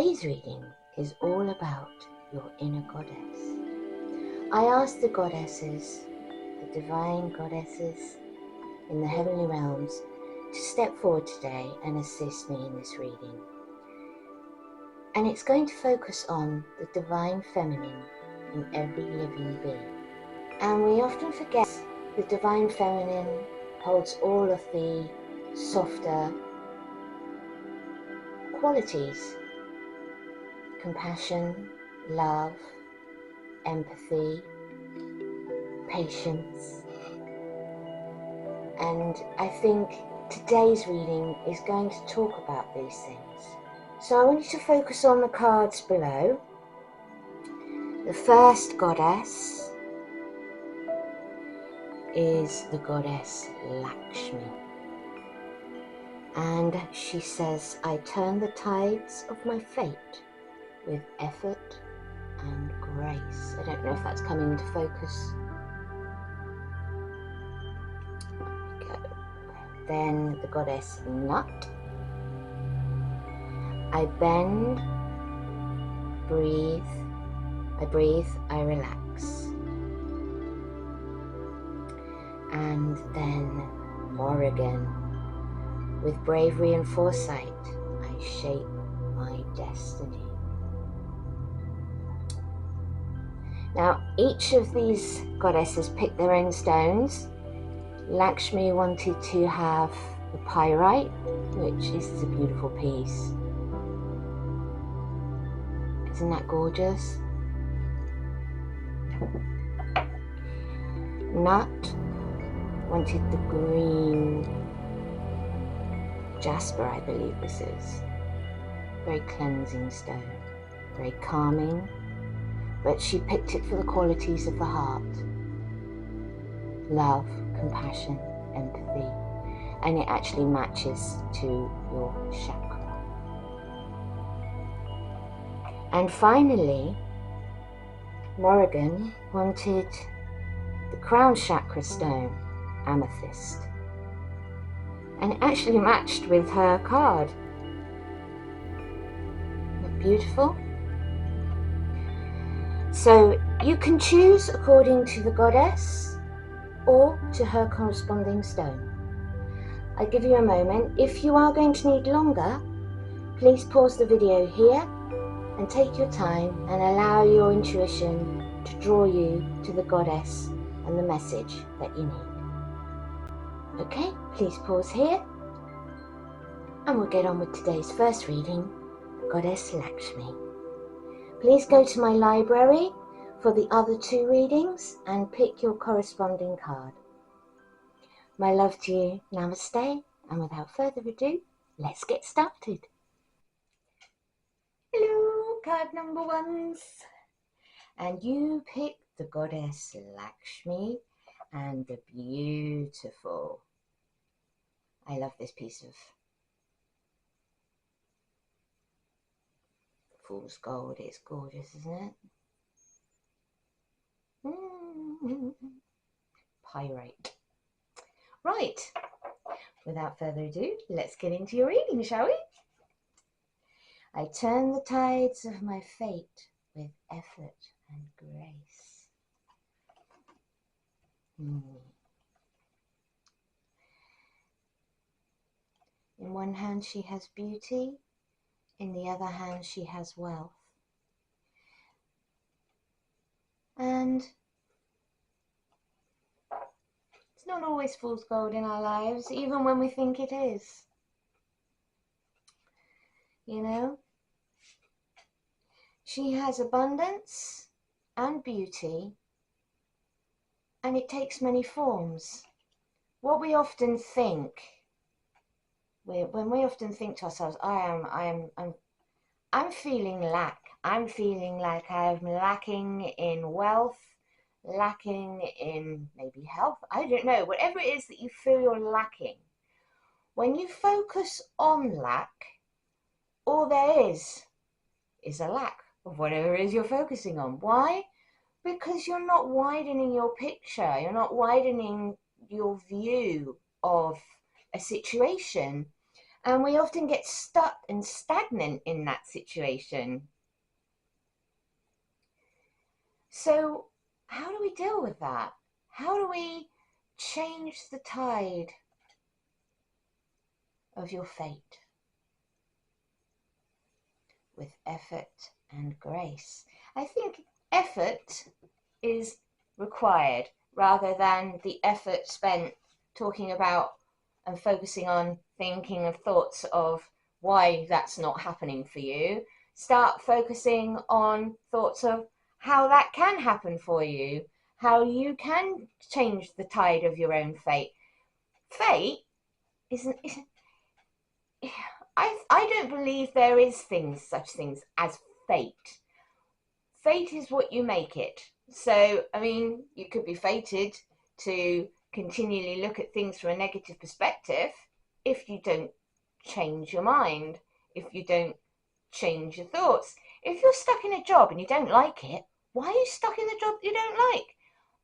Today's reading is all about your inner goddess. I asked the goddesses, the divine goddesses in the heavenly realms, to step forward today and assist me in this reading. And it's going to focus on the divine feminine in every living being. And we often forget the divine feminine holds all of the softer qualities: compassion, love, empathy, patience. And I think today's reading is going to talk about these things. So I want you to focus on the cards below. The first goddess is the goddess Lakshmi. And she says, I turn the tides of my fate with effort and grace. I don't know if that's coming into focus. There we go. Then the goddess Nut. I bend, breathe, I relax. And then Morrigan. With bravery and foresight, I shape my destiny. Now, each of these goddesses picked their own stones. Lakshmi wanted to have the pyrite, which is a beautiful piece. Isn't that gorgeous? Nut wanted the green jasper, I believe this is. Very cleansing stone, very calming, but she picked it for the qualities of the heart: love, compassion, empathy, and it actually matches to your chakra. And finally, Morrigan wanted the crown chakra stone, amethyst, and it actually matched with her card. Isn't that beautiful? So you can choose according to the goddess or to her corresponding stone. I give you a moment. If you are going to need longer, please pause the video here and take your time and allow your intuition to draw you to the goddess and the message that you need. Okay, please pause here and we'll get on with today's first reading, the goddess Lakshmi. Please go to my library for the other two readings and pick your corresponding card. My love to you, Namaste, and without further ado, let's get started. Hello, card number ones. And you picked the goddess Lakshmi and the beautiful. I love this piece of fool's gold. It's gorgeous, isn't it? Pyrite. Right, without further ado, let's get into your reading, shall we? I turn the tides of my fate with effort and grace. In one hand she has beauty, in the other hand she has wealth. And it's not always fool's gold in our lives, even when we think it is. You know? She has abundance and beauty, and it takes many forms. What we often think, when we often think to ourselves, I'm feeling lack. I'm feeling like I'm lacking in wealth, lacking in maybe health. I don't know. Whatever it is that you feel you're lacking, when you focus on lack, all there is a lack of whatever it is you're focusing on. Why? Because you're not widening your picture. You're not widening your view of a situation. And we often get stuck and stagnant in that situation. So how do we deal with that? How do we change the tide of your fate? With effort and grace. I think effort is required rather than the effort spent talking about and focusing on thinking of thoughts of why that's not happening for you. Start focusing on thoughts of how that can happen for you, how you can change the tide of your own fate. Fate isn't I don't believe there is such things as fate. Fate is what you make it. So, I mean, you could be fated to continually look at things from a negative perspective if you don't change your mind, if you don't change your thoughts. If you're stuck in a job and you don't like it, why are you stuck in the job you don't like?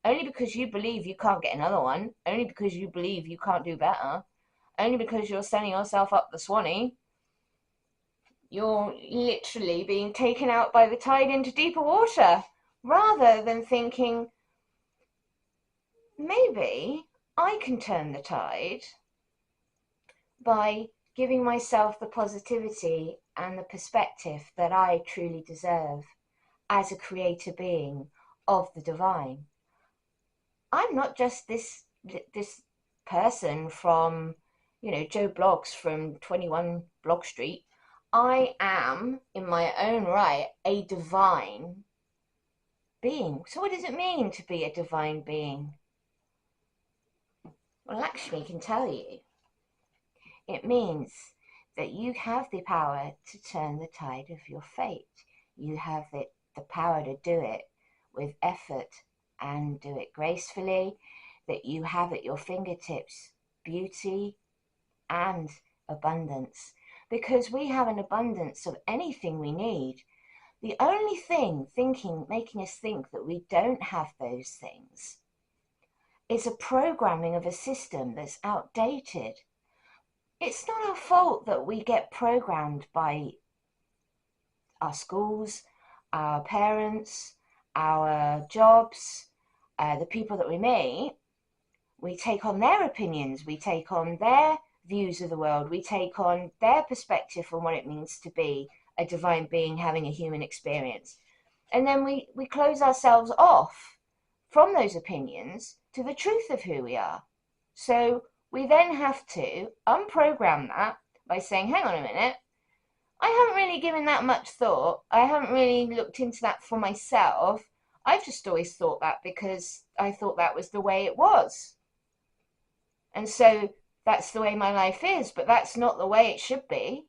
Only because you believe you can't get another one, only because you believe you can't do better, only because you're sending yourself up the Swanee. You're literally being taken out by the tide into deeper water, rather than thinking, maybe I can turn the tide by giving myself the positivity and the perspective that I truly deserve as a creator being of the divine. I'm not just this person from, Joe Blogs from 21 Blog Street. I am, in my own right, a divine being. So what does it mean to be a divine being? Well, Lakshmi can tell you. It means that you have the power to turn the tide of your fate. You have the power to do it with effort and do it gracefully, that you have at your fingertips beauty and abundance, because we have an abundance of anything we need. The only thing making us think that we don't have those things is a programming of a system that's outdated. It's not our fault that we get programmed by our schools, our parents, our jobs, the people that we meet. We take on their opinions, we take on their views of the world, we take on their perspective on what it means to be a divine being having a human experience. And then we close ourselves off from those opinions to the truth of who we are. So we then have to unprogram that by saying, hang on a minute, I haven't really given that much thought. I haven't really looked into that for myself. I've just always thought that because I thought that was the way it was. And so that's the way my life is, but that's not the way it should be.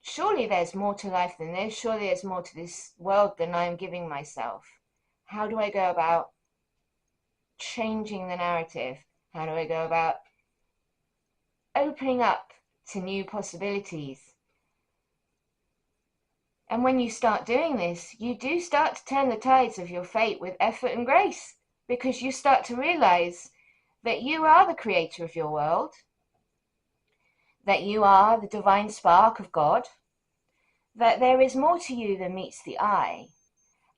Surely there's more to life than this. Surely there's more to this world than I'm giving myself. How do I go about changing the narrative? How do I go about opening up to new possibilities? And when you start doing this, you do start to turn the tides of your fate with effort and grace, because you start to realize that you are the creator of your world, that you are the divine spark of God, that there is more to you than meets the eye,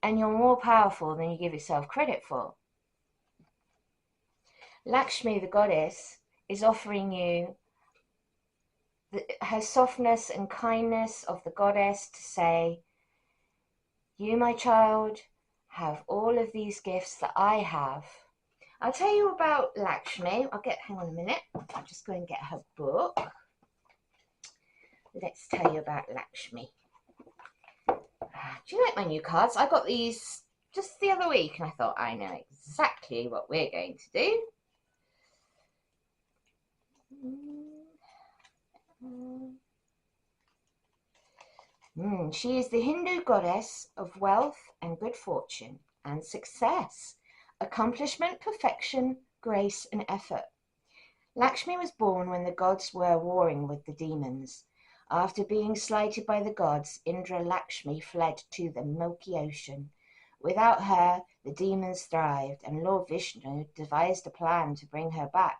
and you're more powerful than you give yourself credit for. Lakshmi, the goddess, is offering you her softness and kindness of the goddess to say, you, my child, have all of these gifts that I have. I'll tell you about Lakshmi. Hang on a minute. I'll just go and get her book. Let's tell you about Lakshmi. Do you like my new cards? I got these just the other week and I thought, I know exactly what we're going to do. She is the Hindu goddess of wealth and good fortune and success, accomplishment, perfection, grace, and effort. Lakshmi was born when the gods were warring with the demons. After being slighted by the gods, Indra Lakshmi fled to the Milky Ocean. Without her, the demons thrived, and Lord Vishnu devised a plan to bring her back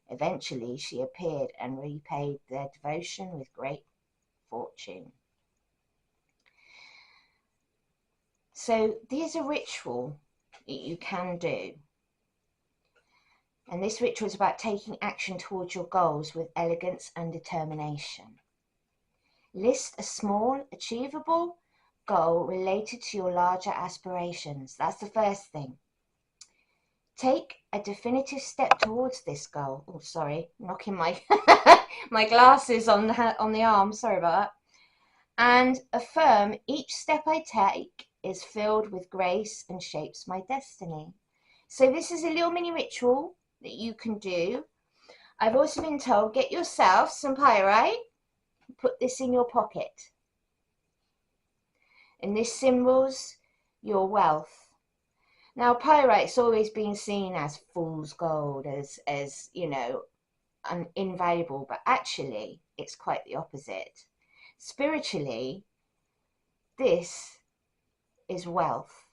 Eventually she appeared and repaid their devotion with great fortune. So there's a ritual that you can do. And this ritual is about taking action towards your goals with elegance and determination. List a small, achievable goal related to your larger aspirations. That's the first thing. Take a definitive step towards this goal. Oh, sorry, knocking my my glasses on the arm. Sorry about that. And affirm each step I take is filled with grace and shapes my destiny. So this is a little mini ritual that you can do. I've also been told, get yourself some pyrite, put this in your pocket. And this symbols your wealth. Now, pyrite's always been seen as fool's gold, as you know, invaluable, but actually it's quite the opposite. Spiritually, this is wealth.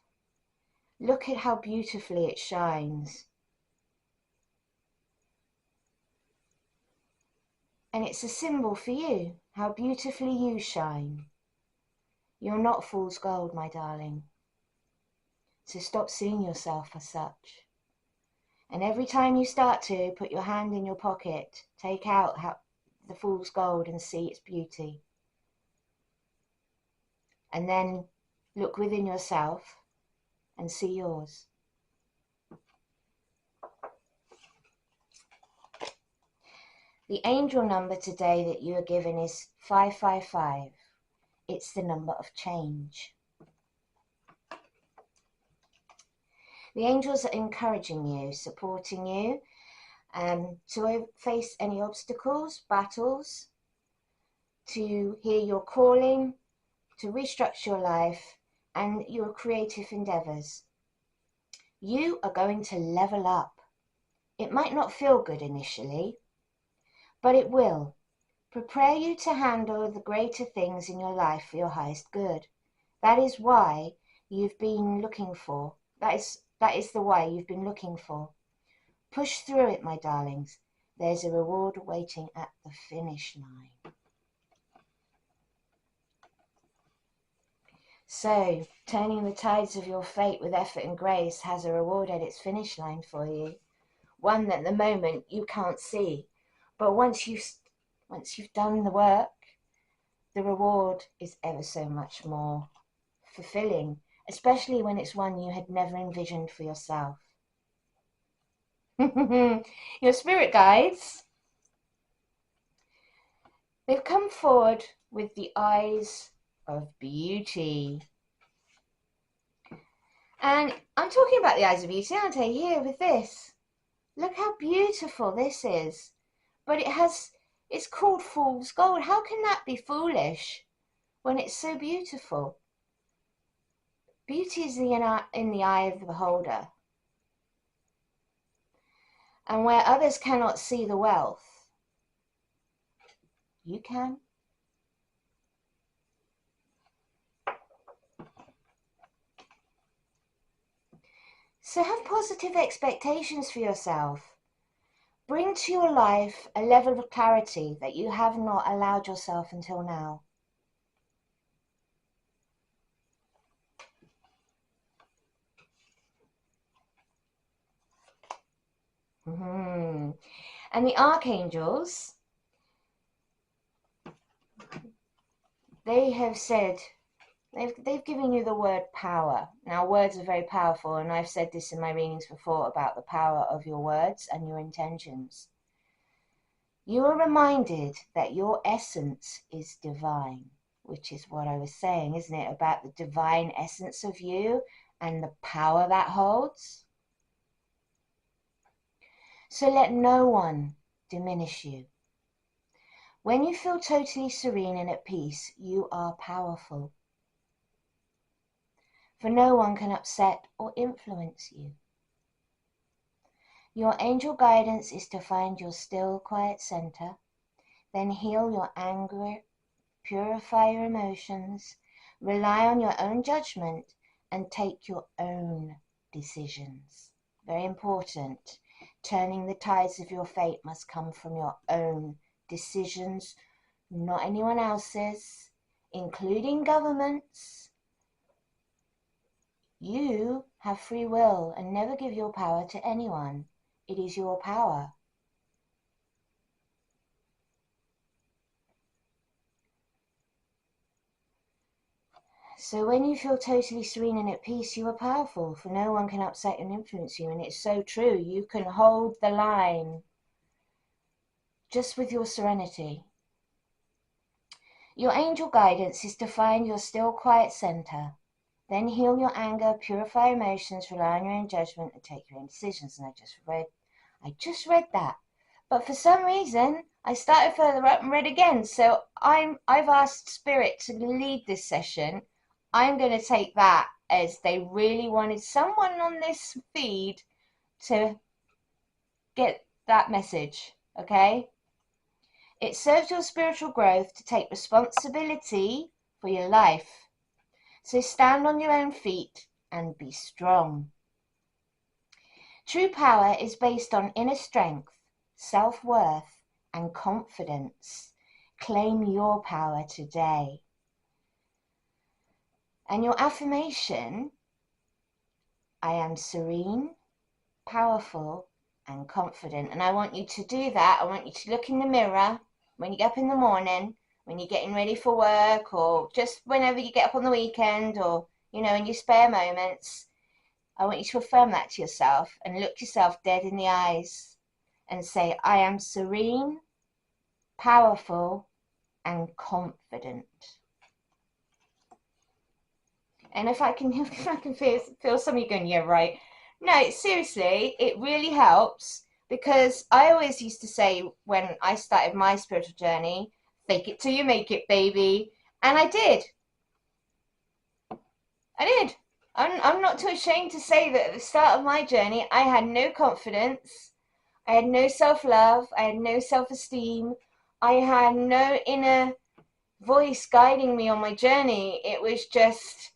Look at how beautifully it shines. And it's a symbol for you, how beautifully you shine. You're not fool's gold, my darling. So stop seeing yourself as such. And every time you start to put your hand in your pocket, take out the fool's gold and see its beauty. And then look within yourself and see yours. The angel number today that you are given is 555. It's the number of change. The angels are encouraging you, supporting you to face any obstacles, battles, to hear your calling, to restructure your life and your creative endeavors. You are going to level up. It might not feel good initially, but it will. Prepare you to handle the greater things in your life for your highest good. That is why you've been looking for. That is the why you've been looking for. Push through it, my darlings. There's a reward waiting at the finish line. So, turning the tides of your fate with effort and grace has a reward at its finish line for you. One that at the moment you can't see. But once you've done the work, the reward is ever so much more fulfilling, especially when it's one you had never envisioned for yourself. Your spirit guides, they've come forward with the eyes of beauty. And I'm talking about the eyes of beauty, aren't I? Here with this. Look how beautiful this is. But it's called fool's gold. How can that be foolish when it's so beautiful? Beauty is in the eye of the beholder. And where others cannot see the wealth, you can. So have positive expectations for yourself. Bring to your life a level of clarity that you have not allowed yourself until now. And the archangels, they have said, they've given you the word power. Now, words are very powerful, and I've said this in my readings before about the power of your words and your intentions. You are reminded that your essence is divine, which is what I was saying, isn't it? About the divine essence of you and the power that holds. So let no one diminish you. When you feel totally serene and at peace, you are powerful. For no one can upset or influence you. Your angel guidance is to find your still, quiet center, then heal your anger, purify your emotions, rely on your own judgment, and take your own decisions. Very important. Turning the tides of your fate must come from your own decisions, not anyone else's, including governments. You have free will, and never give your power to anyone. It is your power. So when you feel totally serene and at peace, you are powerful, for no one can upset and influence you. And it's so true. You can hold the line just with your serenity. Your angel guidance is to find your still, quiet center. Then heal your anger, purify emotions, rely on your own judgment, and take your own decisions. And I just read that. But for some reason, I started further up and read again. So I've asked Spirit to lead this session. I'm going to take that as they really wanted someone on this feed to get that message, okay? It serves your spiritual growth to take responsibility for your life. So stand on your own feet and be strong. True power is based on inner strength, self-worth, and confidence. Claim your power today. And your affirmation, I am serene, powerful, and confident. And I want you to do that. I want you to look in the mirror when you get up in the morning, when you're getting ready for work, or just whenever you get up on the weekend, or, you know, in your spare moments. I want you to affirm that to yourself and look yourself dead in the eyes and say, I am serene, powerful, and confident. And if I can feel some of you going, yeah, right. No, seriously, it really helps, because I always used to say when I started my spiritual journey, fake it till you make it, baby. And I did. I'm not too ashamed to say that at the start of my journey, I had no confidence. I had no self-love. I had no self-esteem. I had no inner voice guiding me on my journey. It was just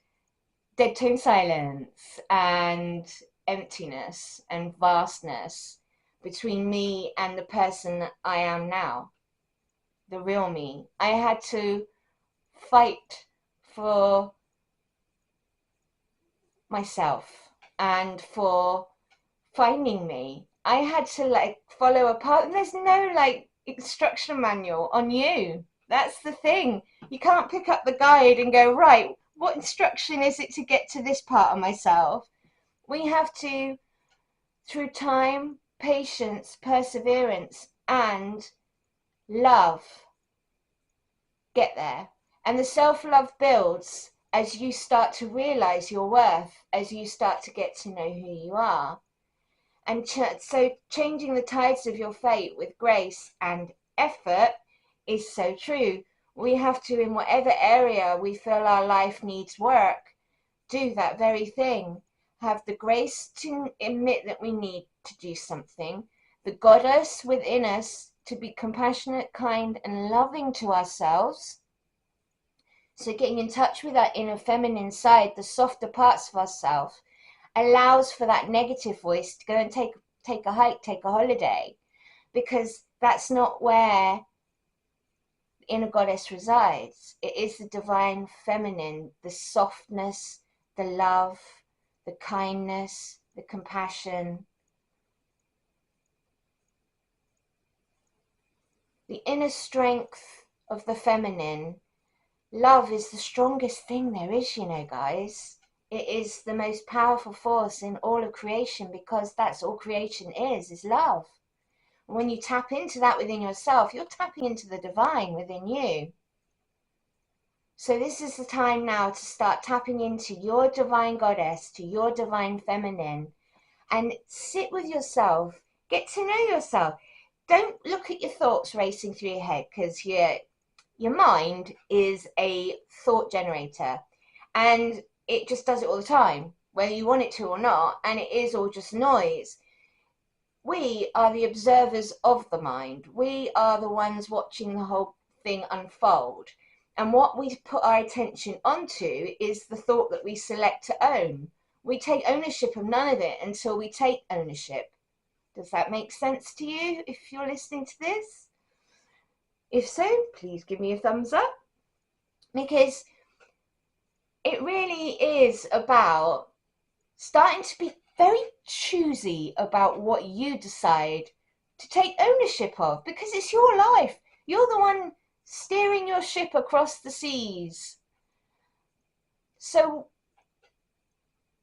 dead tone silence and emptiness and vastness between me and the person I am now, the real me. I had to fight for myself and for finding me. I had to follow a path, and there's no instruction manual on you. That's the thing. You can't pick up the guide and go, right, what instruction is it to get to this part of myself? We have to, through time, patience, perseverance, and love, get there. And the self-love builds as you start to realize your worth, as you start to get to know who you are. And so changing the tides of your fate with grace and effort is so true. We have to, in whatever area we feel our life needs work, do that very thing. Have the grace to admit that we need to do something, the goddess within us to be compassionate, kind, and loving to ourselves. So getting in touch with that inner feminine side, the softer parts of ourselves, allows for that negative voice to go and take a hike, take a holiday, because that's not where the inner goddess resides. It is the divine feminine, the softness, the love, the kindness, the compassion, the inner strength of the feminine. Love is the strongest thing there is, you know, guys. It is the most powerful force in all of creation, because that's all creation is love. When you tap into that within yourself, you're tapping into the divine within you. So this is the time now to start tapping into your divine goddess, to your divine feminine, and sit with yourself, get to know yourself. Don't look at your thoughts racing through your head, because your mind is a thought generator, and it just does it all the time, whether you want it to or not, and it is all just noise. We are the observers of the mind. We are the ones watching the whole thing unfold. And what we put our attention onto is the thought that we select to own. We take ownership of none of it until we take ownership. Does that make sense to you if you're listening to this? If so, please give me a thumbs up, because it really is about starting to be very choosy about what you decide to take ownership of, because it's your life. You're the one steering your ship across the seas. So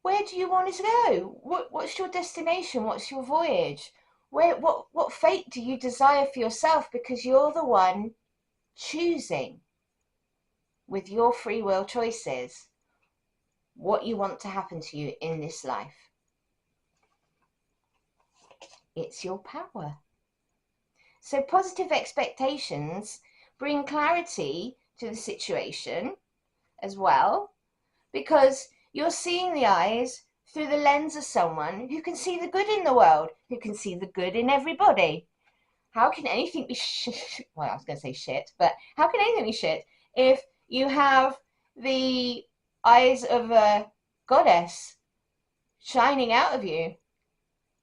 where do you want it to go? What's your destination? What's your voyage? What fate do you desire for yourself? Because you're the one choosing with your free will choices what you want to happen to you in this life. It's your power. So positive expectations bring clarity to the situation as well, because you're seeing the eyes through the lens of someone who can see the good in the world, who can see the good in everybody. How can anything be shit? Well, I was going to say shit, but how can anything be shit if you have the eyes of a goddess shining out of you?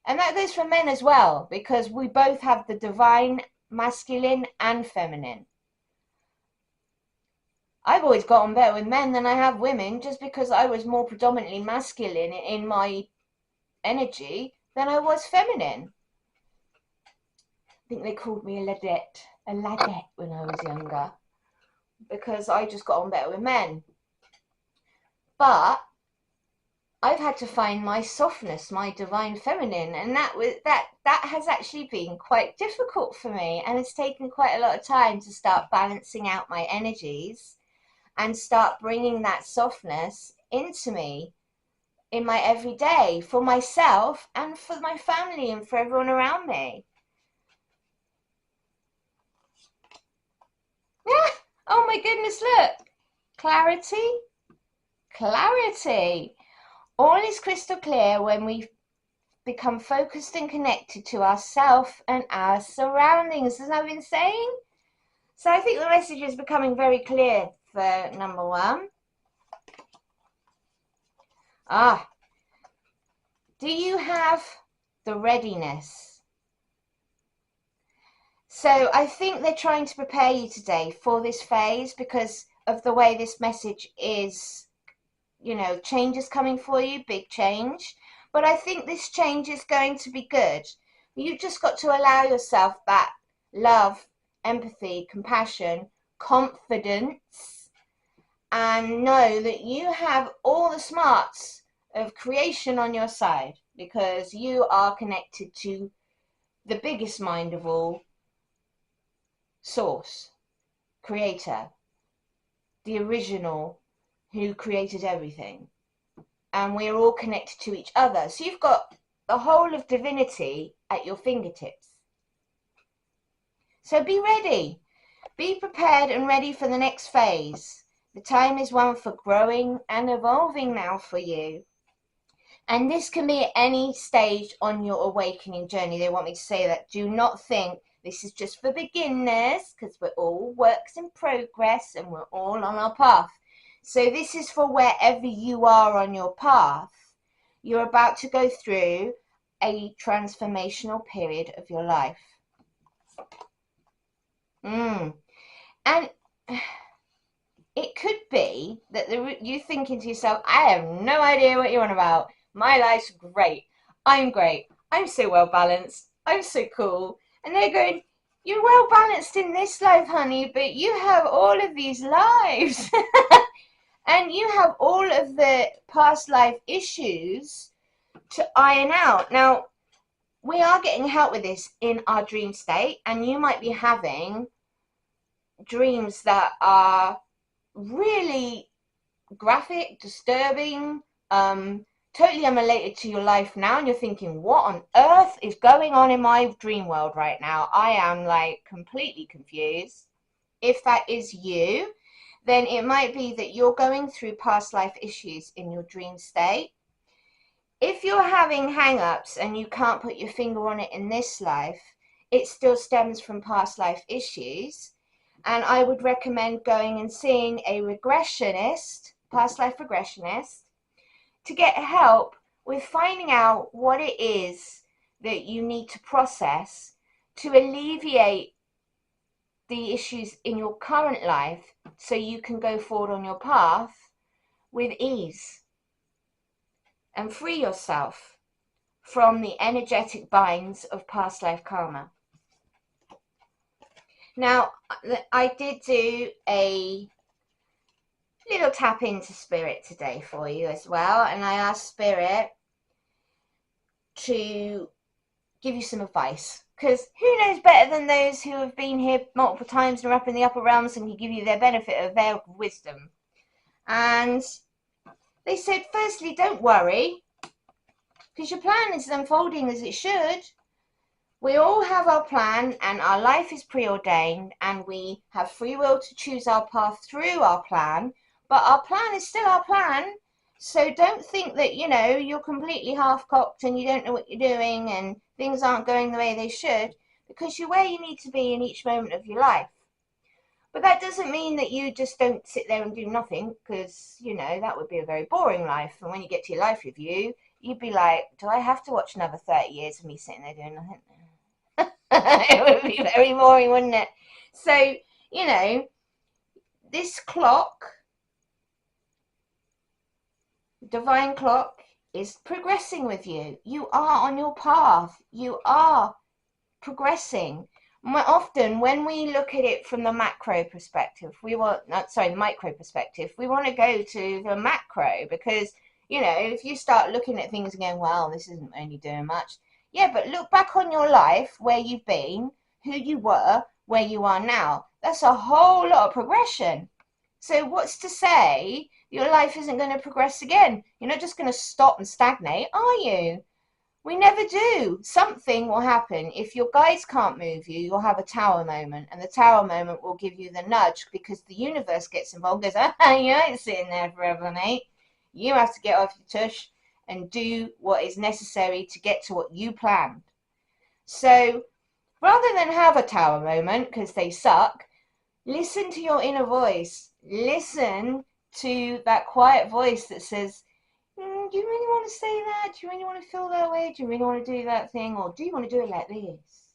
And that goes for men as well, because we both have the divine masculine and feminine. I've always got on better with men than I have women, just because I was more predominantly masculine in my energy than I was feminine. I think they called me a ladette when I was younger, because I just got on better with men. But I've had to find my softness, my divine feminine, and that has actually been quite difficult for me, and it's taken quite a lot of time to start balancing out my energies and start bringing that softness into me in my everyday, for myself and for my family and for everyone around me. Yeah. Oh my goodness, look. Clarity. All is crystal clear when we become focused and connected to ourselves and our surroundings, as I've been saying. So I think the message is becoming very clear for number one. Do you have the readiness? So I think they're trying to prepare you today for this phase, because of the way this message is, change is coming for you, big change. But I think this change is going to be good. You've just got to allow yourself that love, empathy, compassion, confidence, and know that you have all the smarts of creation on your side, because you are connected to the biggest mind of all, source, creator, the original who created everything. And we're all connected to each other. So you've got the whole of divinity at your fingertips. So be ready. Be prepared and ready for the next phase. The time is one for growing and evolving now for you. And this can be at any stage on your awakening journey. They want me to say that. Do not think this is just for beginners, because we're all works in progress and we're all on our path. So this is for wherever you are on your path. You're about to go through a transformational period of your life. And it could be that you thinking to yourself, I have no idea what you're on about. My life's great. I'm great. I'm so well balanced. I'm so cool. And they're going, you're well balanced in this life, honey, but you have all of these lives. And you have all of the past life issues to iron out. Now, we are getting help with this in our dream state, and you might be having dreams that are really graphic, disturbing, totally unrelated to your life now, and you're thinking, what on earth is going on in my dream world right now? I am like completely confused. If that is you, then it might be that you're going through past life issues in your dream state. If you're having hang-ups and you can't put your finger on it in this life, it still stems from past life issues. And I would recommend going and seeing a regressionist, past life regressionist, to get help with finding out what it is that you need to process to alleviate the issues in your current life so you can go forward on your path with ease and free yourself from the energetic binds of past life karma. Now, I did do a little tap into Spirit today for you as well, and I asked Spirit to give you some advice, because who knows better than those who have been here multiple times and are up in the upper realms and can give you their benefit of their wisdom. And they said, firstly, don't worry, because your plan is unfolding as it should. We all have our plan, and our life is preordained, and we have free will to choose our path through our plan, but our plan is still our plan. So don't think that, you know, you're completely half-cocked and you don't know what you're doing and things aren't going the way they should, because you're where you need to be in each moment of your life. But that doesn't mean that you just don't sit there and do nothing, because, you know, that would be a very boring life. And when you get to your life review, you'd be like, do I have to watch another 30 years of me sitting there doing nothing? It would be very boring, wouldn't it? So, you know, this clock, divine clock, is progressing with you. You are on your path. You are progressing. Often when we look at it from the macro perspective, micro perspective, we want to go to the macro, because, you know, if you start looking at things and going, well, this isn't only doing much. Yeah, but look back on your life, where you've been, who you were, where you are now. That's a whole lot of progression. So what's to say your life isn't going to progress again? You're not just going to stop and stagnate, are you? We never do. Something will happen. If your guides can't move you, you'll have a tower moment, and the tower moment will give you the nudge, because the universe gets involved, goes, you ain't sitting there forever, mate. You have to get off your tush and do what is necessary to get to what you planned. So rather than have a tower moment, because they suck, listen to your inner voice. Listen to that quiet voice that says, do you really want to say that? Do you really want to feel that way? Do you really want to do that thing? Or do you want to do it like this?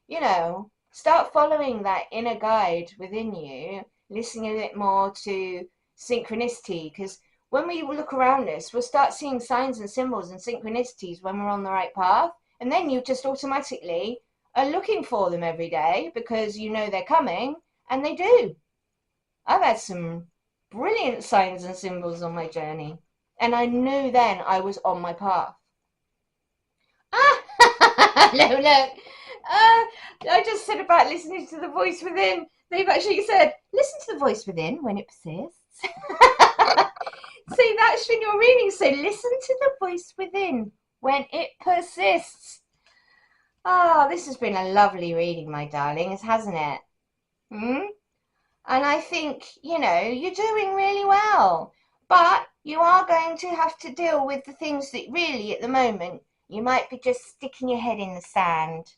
You know, start following that inner guide within you, listening a bit more to synchronicity, because when we look around us, we'll start seeing signs and symbols and synchronicities when we're on the right path, and then you just automatically are looking for them every day, because you know they're coming, and they do. I've had some brilliant signs and symbols on my journey, and I knew then I was on my path. Look. I just said about listening to the voice within. They've actually said, listen to the voice within when it persists. See, that's been your reading. So listen to the voice within when it persists. This has been a lovely reading, my darlings, hasn't it? And I think, you know, you're doing really well. But you are going to have to deal with the things that really, at the moment, you might be just sticking your head in the sand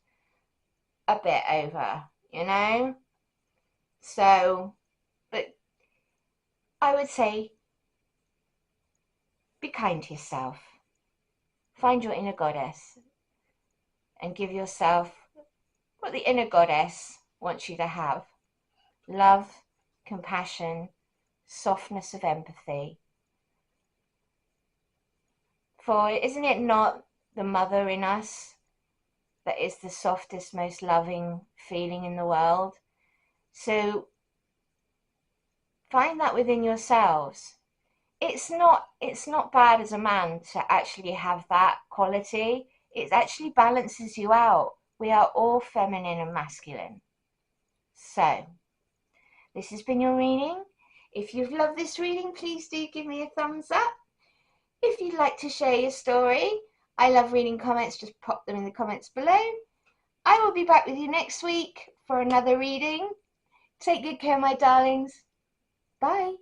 a bit over, you know? So, but I would say, be kind to yourself. Find your inner goddess and give yourself what the inner goddess wants you to have. Love, compassion, softness of empathy. For isn't it not the mother in us that is the softest, most loving feeling in the world? So find that within yourselves. It's not bad as a man to actually have that quality. It actually balances you out. We are all feminine and masculine. So this has been your reading. If you've loved this reading, please do give me a thumbs up. If you'd like to share your story, I love reading comments, just pop them in the comments below. I will be back with you next week for another reading. Take good care, my darlings. Bye.